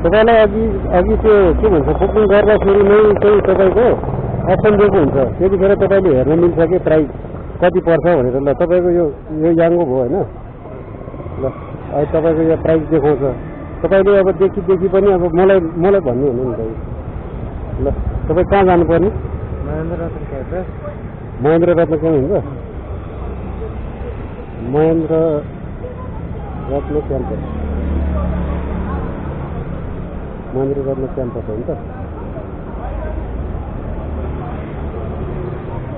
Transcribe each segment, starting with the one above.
तपाईँलाई अघि त्यो के भन्छ बुकिङ गर्दाखेरि नै चाहिँ तपाईँको अप्सन दिएको हुन्छ, त्यतिखेर तपाईँले हेर्न मिल्छ कि प्राइस कति पर्छ भनेर। ल तपाईँको यो याङ्गो भयो होइन। ल अहिले तपाईँको यो प्राइस देखाउँछ, तपाईँले अब देखि पनि अब मलाई भन्नु हुने नि त। ल तपाईँ कहाँ जानुपर्ने? महेन्द्र रत्न कहाँ हुन्छ? महेन्द्र रत्न क्याम्पस, महेन्द्र रत्न क्याम्पस हो नि त।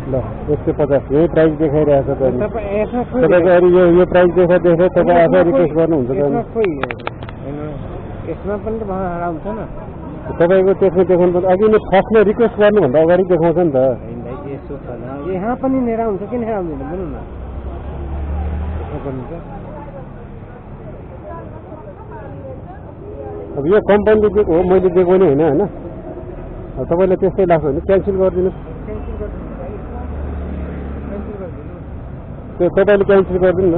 ल 150 यही प्राइस देखाइरहेछ त। तपाईँको अहिले यो प्राइस देखाइ तपाईँ आफै रिक्वेस्ट गर्नुहुन्छ त। यसमा पनि त भाडा हुन्छ न तपाईँको त्यसमा देखाउनु पर्छ। अघि नै फर्स्टमा रिक्वेस्ट गर्नुभन्दा अगाडि देखाउँछ नि त। यसो छ यहाँ पनि नेरा हुन्छ कि नेरा हुँदैन भन्नु न। अब यो कम्पनीले दिएको हो, मैले दिएको नि होइन होइन। अब तपाईँलाई त्यस्तै लाग्छ भने क्यान्सल गरिदिनुहोस्। त्यो तपाईँले क्यान्सल गरिदिनु न।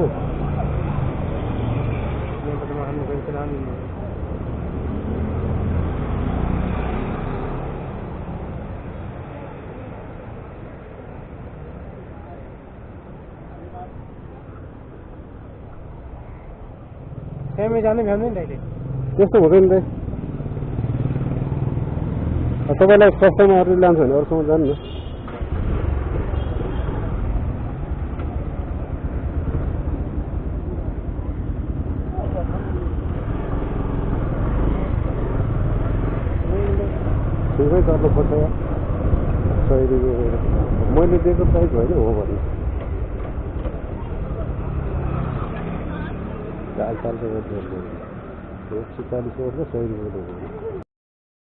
त्यहाँमै जानु भ्याउँदैन डाइरेक्ट त्यस्तो हुँदैन त। तपाईँलाई सस्तोमा अरूले लान्छ भने अरूसँग जानु न। ठिकै गर्नुपर्छ 100 रुपियाँ मैले दिएको प्राइस होइन हो भने। चाल 40 रुपियाँ 100 रुपियाँ